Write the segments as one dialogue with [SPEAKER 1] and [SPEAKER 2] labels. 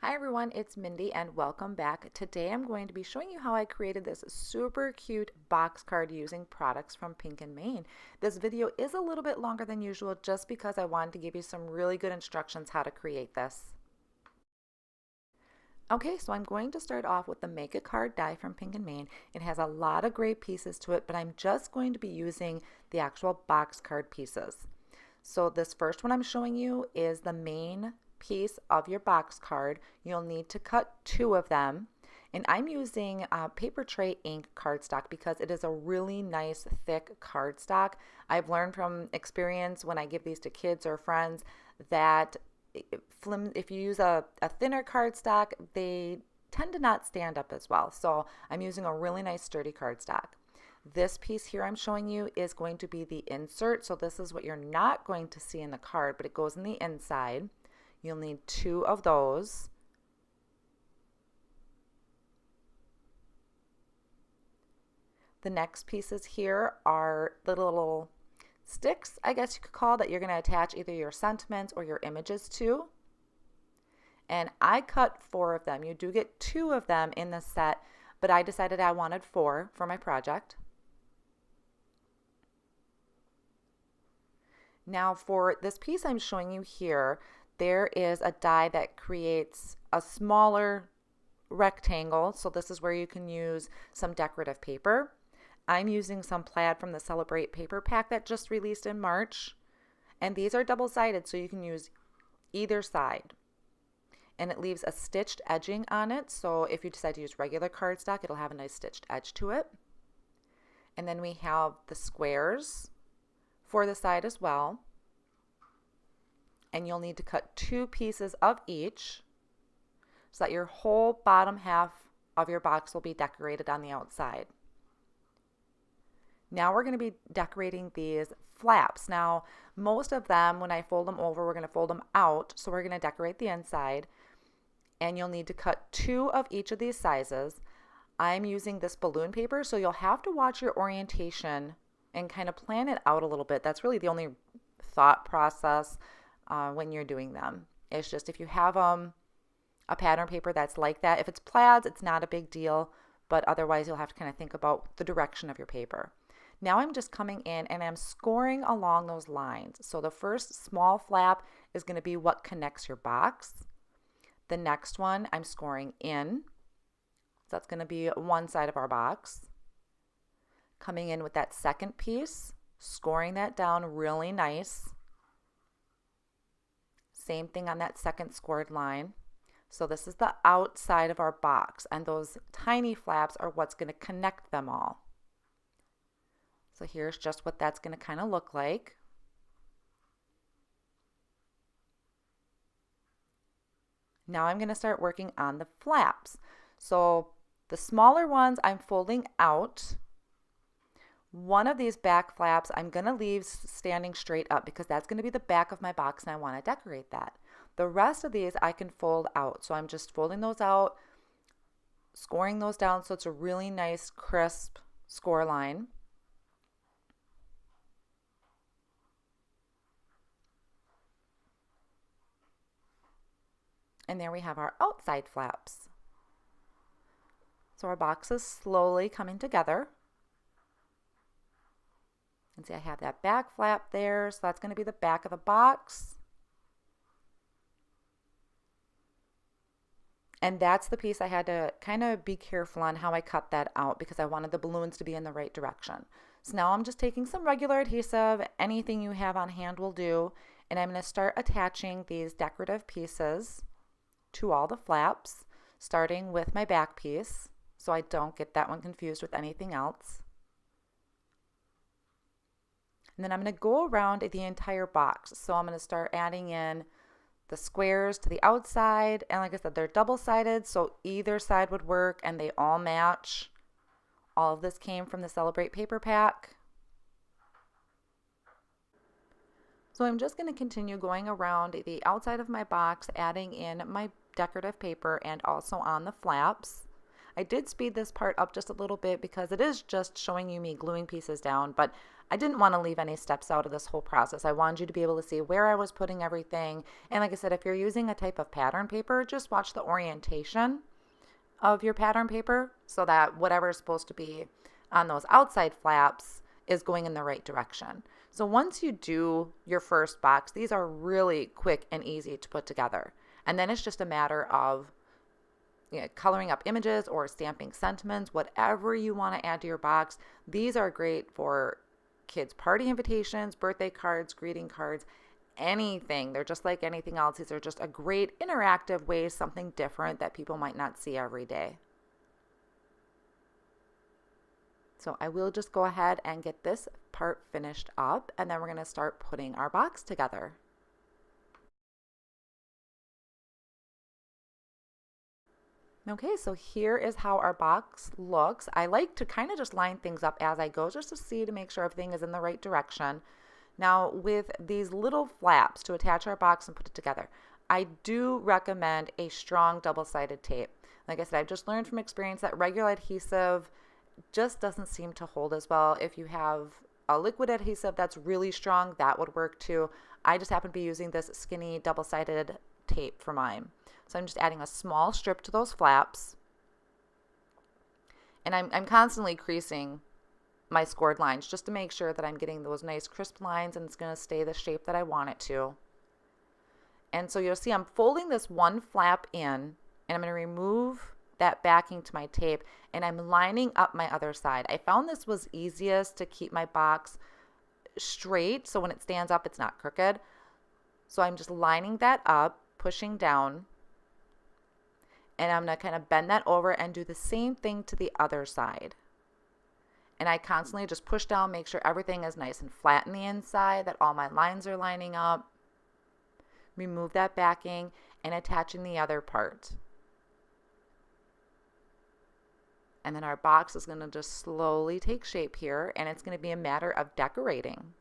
[SPEAKER 1] Hi everyone, it's Mindy and welcome back. Today I'm going to be showing you how I created this super cute box card using products from Pink and Main. This video is a little bit longer than usual just because I wanted to give you some really good instructions how to create this. Okay, so I'm going to start off with the Make a Card die from Pink and Main. It has a lot of great pieces to it, but I'm just going to be using the actual box card pieces. So this first one I'm showing you is the main piece of your box card. You'll need to cut two of them. And I'm using paper tray ink cardstock because it is a really nice thick cardstock. I've learned from experience when I give these to kids or friends that if you use a thinner cardstock, they tend to not stand up as well. So I'm using a really nice sturdy cardstock. This piece here I'm showing you is going to be the insert. So this is what you're not going to see in the card, but it goes in the inside. You'll need two of those. The next pieces here are the little sticks, I guess you could call, that you're going to attach either your sentiments or your images to. And I cut four of them. You do get two of them in the set, but I decided I wanted four for my project. Now for this piece I'm showing you here, there is a die that creates a smaller rectangle. So this is where you can use some decorative paper. I'm using some plaid from the Celebrate paper pack that just released in March. And these are double-sided, so you can use either side. And it leaves a stitched edging on it. So if you decide to use regular cardstock, it'll have a nice stitched edge to it. And then we have the squares for the side as well. And you'll need to cut two pieces of each so that your whole bottom half of your box will be decorated on the outside. Now we're going to be decorating these flaps. Now most of them, when I fold them over, we're going to fold them out, so we're going to decorate the inside. And you'll need to cut two of each of these sizes. I'm using this balloon paper, so you'll have to watch your orientation and kind of plan it out a little bit. That's really the only thought process when you're doing them. It's just if you have a pattern paper that's like that, if it's plaids, it's not a big deal, but otherwise you'll have to kind of think about the direction of your paper. Now I'm just coming in and I'm scoring along those lines. So the first small flap is going to be what connects your box. The next one I'm scoring in. So that's going to be one side of our box. Coming in with that second piece, scoring that down really nice. Same thing on that second scored line. So this is the outside of our box, and those tiny flaps are what's going to connect them all. So here's just what that's going to kind of look like. Now I'm going to start working on the flaps. So the smaller ones I'm folding out. One of these back flaps I'm going to leave standing straight up because that's going to be the back of my box and I want to decorate that. The rest of these I can fold out. So I'm just folding those out, scoring those down so it's a really nice crisp score line. And there we have our outside flaps. So our box is slowly coming together. And see, I have that back flap there, so that's going to be the back of the box. And that's the piece I had to kind of be careful on how I cut that out because I wanted the balloons to be in the right direction. So now I'm just taking some regular adhesive, anything you have on hand will do, and I'm going to start attaching these decorative pieces to all the flaps, starting with my back piece so I don't get that one confused with anything else. And then I'm going to go around the entire box. So I'm going to start adding in the squares to the outside. And like I said, they're double-sided, so either side would work and they all match. All of this came from the Celebrate paper pack. So I'm just going to continue going around the outside of my box, adding in my decorative paper and also on the flaps. I did speed this part up just a little bit because it is just showing you me gluing pieces down, but I didn't want to leave any steps out of this whole process. I wanted you to be able to see where I was putting everything. And like I said, if you're using a type of pattern paper, just watch the orientation of your pattern paper so that whatever is supposed to be on those outside flaps is going in the right direction. So once you do your first box, these are really quick and easy to put together. And then it's just a matter of coloring up images or stamping sentiments, whatever you want to add to your box. These are great for kids' party invitations, birthday cards, greeting cards, anything. They're just like anything else. These are just a great interactive way, something different that people might not see every day. So I will just go ahead and get this part finished up, and then we're going to start putting our box together. Okay, so here is how our box looks. I like to kind of just line things up as I go just to see to make sure everything is in the right direction. Now with these little flaps to attach our box and put it together, I do recommend a strong double-sided tape. Like I said, I've just learned from experience that regular adhesive just doesn't seem to hold as well. If you have a liquid adhesive that's really strong, that would work too. I just happen to be using this skinny double-sided tape for mine. So I'm just adding a small strip to those flaps. And I'm constantly creasing my scored lines just to make sure that I'm getting those nice crisp lines and it's going to stay the shape that I want it to. And so you'll see I'm folding this one flap in, and I'm going to remove that backing to my tape, and I'm lining up my other side. I found this was easiest to keep my box straight so when it stands up it's not crooked. So I'm just lining that up, pushing down, and I'm going to kind of bend that over and do the same thing to the other side. And I constantly just push down, make sure everything is nice and flat in the inside, that all my lines are lining up. Remove that backing and attaching the other part. And then our box is going to just slowly take shape here, and it's going to be a matter of decorating.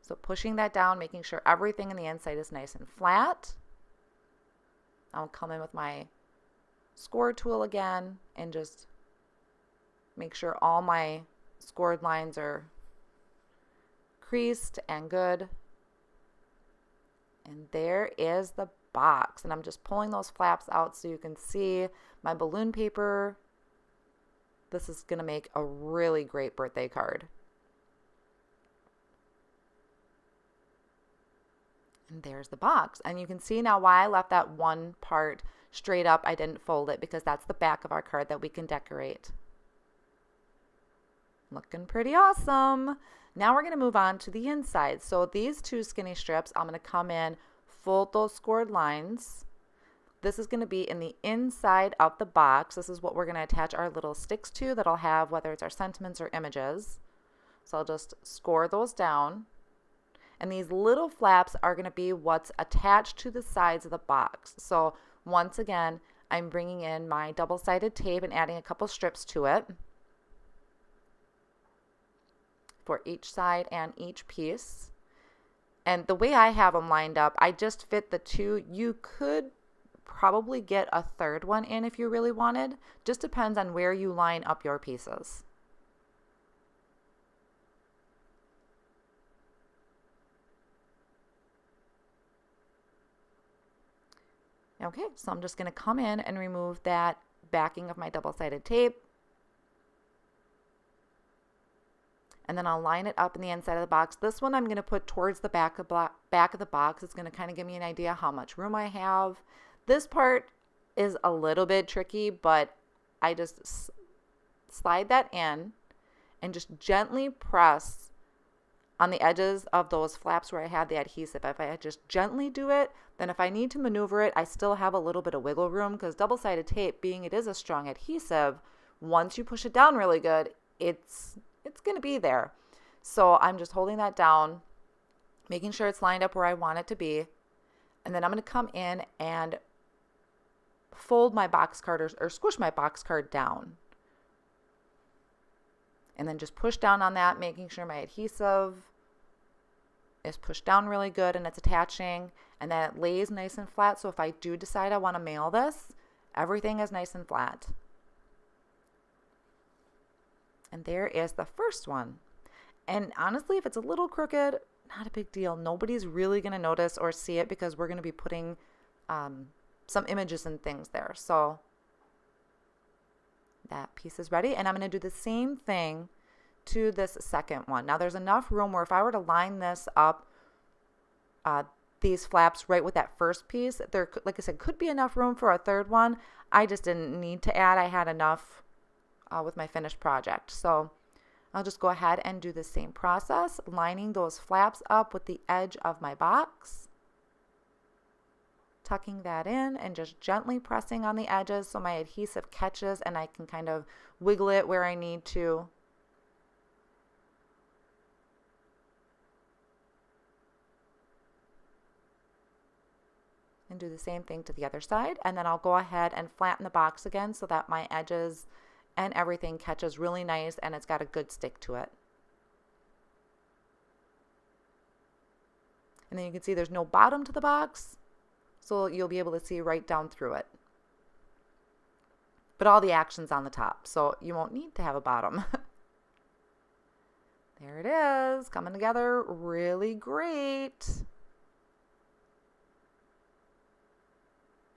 [SPEAKER 1] So pushing that down, making sure everything in the inside is nice and flat. I'll come in with my score tool again and just make sure all my scored lines are creased and good. And there is the box. And I'm just pulling those flaps out so you can see my balloon paper. This is going to make a really great birthday card. And there's the box. And you can see now why I left that one part straight up. I didn't fold it because that's the back of our card that we can decorate. Looking pretty awesome. Now we're going to move on to the inside. So these two skinny strips, I'm going to come in, fold those scored lines. This is going to be in the inside of the box. This is what we're going to attach our little sticks to that I'll have, whether it's our sentiments or images. So I'll just score those down. And these little flaps are going to be what's attached to the sides of the box. So once again, I'm bringing in my double-sided tape and adding a couple strips to it for each side and each piece. And the way I have them lined up, I just fit the two. You could probably get a third one in if you really wanted. Just depends on where you line up your pieces. Okay, so I'm just going to come in and remove that backing of my double-sided tape. And then I'll line it up in the inside of the box. This one I'm going to put towards the back of the box. It's going to kind of give me an idea how much room I have. This part is a little bit tricky, but I just slide that in and just gently press on the edges of those flaps where I have the adhesive. If I just gently do it, then if I need to maneuver it, I still have a little bit of wiggle room, because double-sided tape, being it is a strong adhesive, once you push it down really good, it's going to be there. So I'm just holding that down, making sure it's lined up where I want it to be. And then I'm going to come in and fold my box card or squish my box card down. And then just push down on that, making sure my adhesive is pushed down really good and it's attaching, and then it lays nice and flat. So if I do decide I want to mail this, everything is nice and flat. And there is the first one. And honestly, if it's a little crooked, not a big deal. Nobody's really going to notice or see it because we're going to be putting some images and things there. So that piece is ready. And I'm going to do the same thing to this second one. Now there's enough room where if I were to line this up, these flaps right with that first piece, there, like I said, could be enough room for a third one. I just didn't need to add. I had enough with my finished project. So I'll just go ahead and do the same process, lining those flaps up with the edge of my box, tucking that in and just gently pressing on the edges so my adhesive catches and I can kind of wiggle it where I need to. And do the same thing to the other side, and then I'll go ahead and flatten the box again so that my edges and everything catches really nice and it's got a good stick to it. And then you can see there's no bottom to the box, so you'll be able to see right down through it. But all the action's on the top, so you won't need to have a bottom. There it is, coming together really great.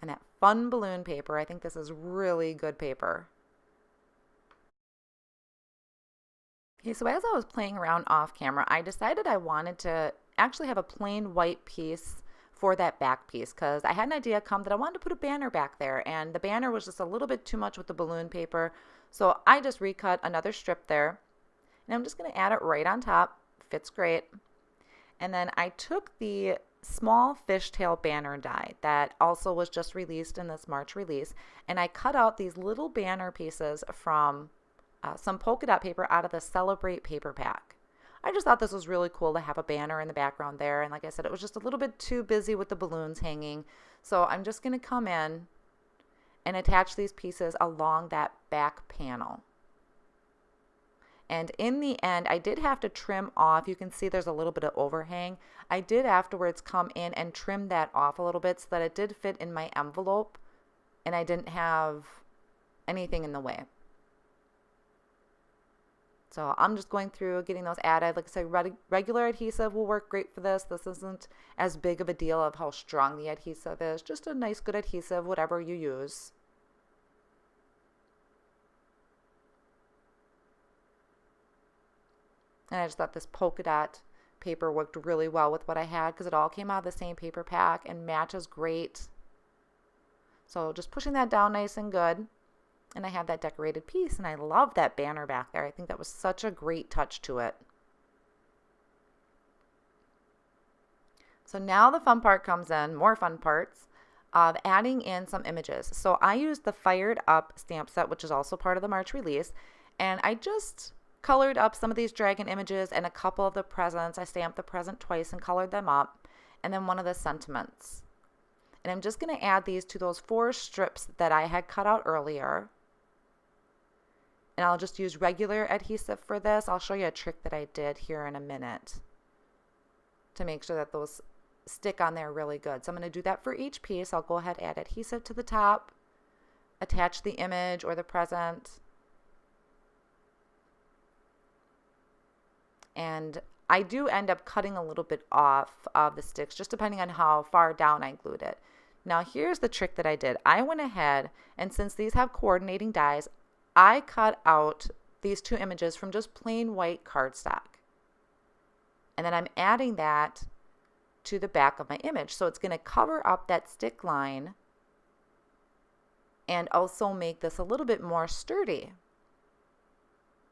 [SPEAKER 1] And that fun balloon paper, I think this is really good paper. Okay, so as I was playing around off camera, I decided I wanted to actually have a plain white piece for that back piece because I had an idea come that I wanted to put a banner back there, and the banner was just a little bit too much with the balloon paper. So I just recut another strip there, and I'm just going to add it right on top. Fits great. And then I took the small fishtail banner die that also was just released in this March release, and I cut out these little banner pieces from some polka dot paper out of the Celebrate paper pack. I just thought this was really cool to have a banner in the background there, and like I said, it was just a little bit too busy with the balloons hanging, so I'm just going to come in and attach these pieces along that back panel. And in the end, I did have to trim off. You can see there's a little bit of overhang. I did afterwards come in and trim that off a little bit so that it did fit in my envelope and I didn't have anything in the way. So I'm just going through getting those added. Like I said, regular adhesive will work great for this. This isn't as big of a deal of how strong the adhesive is. Just a nice, good adhesive, whatever you use. And I just thought this polka dot paper worked really well with what I had because it all came out of the same paper pack and matches great. So just pushing that down nice and good. And I have that decorated piece, and I love that banner back there. I think that was such a great touch to it. So now the fun part comes in, more fun parts of adding in some images. So I used the Fired Up stamp set, which is also part of the March release, and I just colored up some of these dragon images and a couple of the presents. I stamped the present twice and colored them up, and then one of the sentiments. And I'm just going to add these to those 4 strips that I had cut out earlier. And I'll just use regular adhesive for this. I'll show you a trick that I did here in a minute to make sure that those stick on there really good. So I'm going to do that for each piece. I'll go ahead and add adhesive to the top, attach the image or the present, and I do end up cutting a little bit off of the sticks just depending on how far down I glued it. Now here's the trick that I did. I went ahead, and since these have coordinating dies, I cut out these 2 images from just plain white cardstock. And then I'm adding that to the back of my image. So it's going to cover up that stick line and also make this a little bit more sturdy.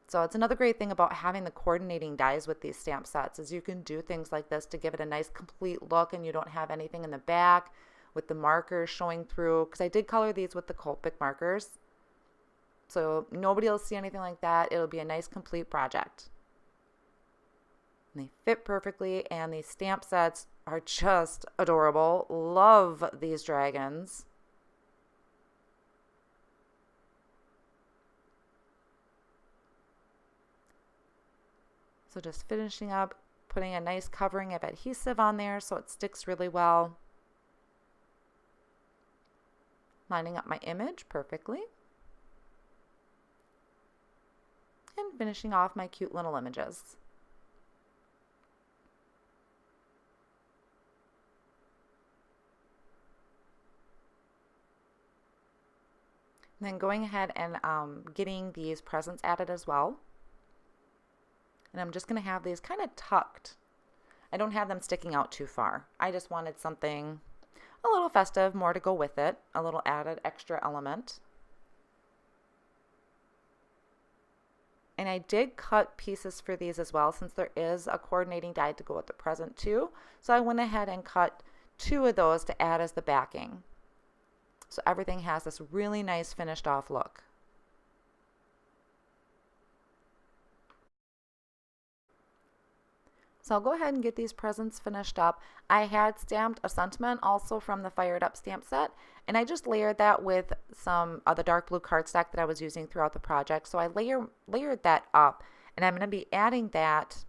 [SPEAKER 1] So it's another great thing about having the coordinating dies with these stamp sets is you can do things like this to give it a nice complete look, and you don't have anything in the back with the markers showing through, because I did color these with the Copic markers. So nobody will see anything like that. It'll be a nice complete project. And they fit perfectly, and these stamp sets are just adorable. Love these dragons. So just finishing up, putting a nice covering of adhesive on there so it sticks really well. Lining up my image perfectly. And finishing off my cute little images. And then going ahead and getting these presents added as well. And I'm just going to have these kind of tucked. I don't have them sticking out too far. I just wanted something a little festive, more to go with it, a little added extra element. And I did cut pieces for these as well, since there is a coordinating die to go with the present too. So I went ahead and cut 2 of those to add as the backing. So everything has this really nice finished off look. So I'll go ahead and get these presents finished up. I had stamped a sentiment also from the Fired Up stamp set, and I just layered that with some of the dark blue cardstock that I was using throughout the project. So I layered that up, and I'm going to be adding that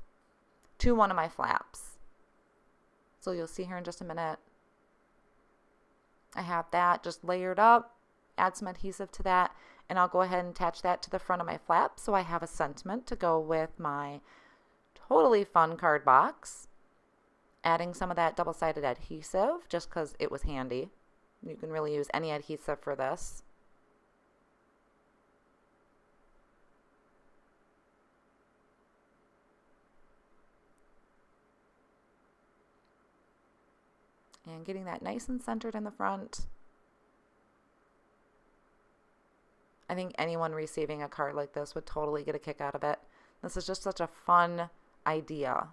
[SPEAKER 1] to one of my flaps. So you'll see here in just a minute. I have that just layered up, add some adhesive to that, and I'll go ahead and attach that to the front of my flap so I have a sentiment to go with my totally fun card box. Adding some of that double-sided adhesive just because it was handy. You can really use any adhesive for this. And getting that nice and centered in the front. I think anyone receiving a card like this would totally get a kick out of it. This is just such a fun idea.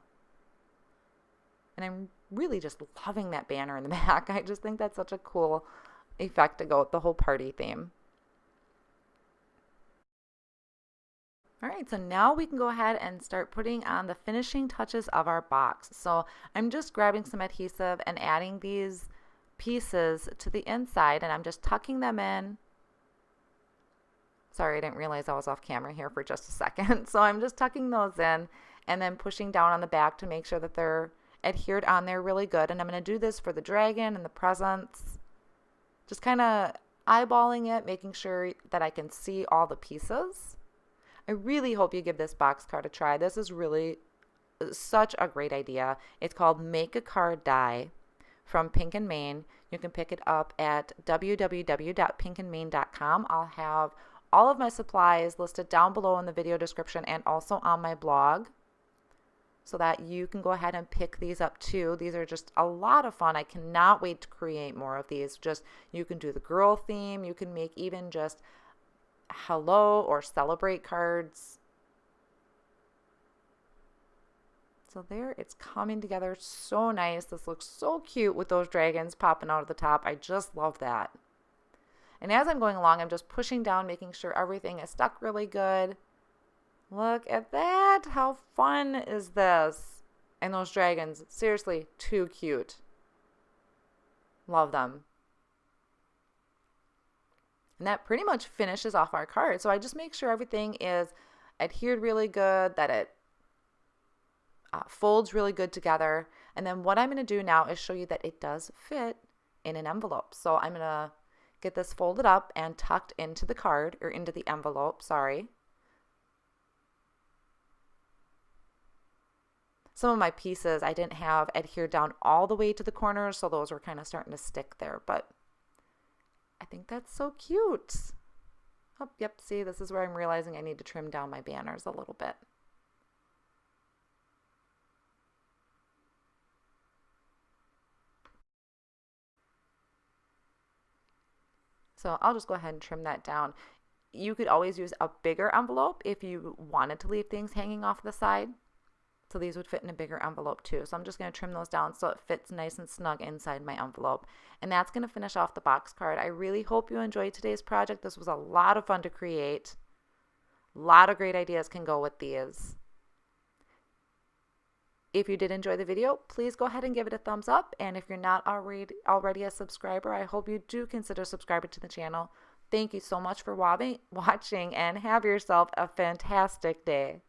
[SPEAKER 1] And I'm really just loving that banner in the back. I just think that's such a cool effect to go with the whole party theme. All right, so now we can go ahead and start putting on the finishing touches of our box. So I'm just grabbing some adhesive and adding these pieces to the inside, and I'm just tucking them in. Sorry, I didn't realize I was off camera here for just a second. So I'm just tucking those in and then pushing down on the back to make sure that they're adhered on there really good. And I'm going to do this for the dragon and the presents. Just kind of eyeballing it, making sure that I can see all the pieces. I really hope you give this box card a try. This is really such a great idea. It's called Make a Card Die from Pink and Main. You can pick it up at www.pinkandmain.com. I'll have all of my supplies listed down below in the video description and also on my blog so that you can go ahead and pick these up too. These are just a lot of fun. I cannot wait to create more of these. Just you can do the girl theme. You can make even just hello or celebrate cards. So there, it's coming together so nice. This looks so cute with those dragons popping out of the top. I just love that. And as I'm going along, I'm just pushing down, making sure everything is stuck really good. Look at that. How fun is this? And those dragons, seriously, too cute. Love them. And that pretty much finishes off our card. So I just make sure everything is adhered really good, that it folds really good together. And then what I'm going to do now is show you that it does fit in an envelope. So I'm going to get this folded up and tucked into the card, or into the envelope, sorry. Some of my pieces I didn't have adhered down all the way to the corners, so those were kind of starting to stick there, but I think that's so cute. Oh, yep, see, this is where I'm realizing I need to trim down my banners a little bit. So I'll just go ahead and trim that down. You could always use a bigger envelope if you wanted to leave things hanging off the side. So these would fit in a bigger envelope too. So I'm just going to trim those down so it fits nice and snug inside my envelope. And that's going to finish off the box card. I really hope you enjoyed today's project. This was a lot of fun to create. A lot of great ideas can go with these. If you did enjoy the video, please go ahead and give it a thumbs up. And if you're not already a subscriber, I hope you do consider subscribing to the channel. Thank you so much for watching and have yourself a fantastic day.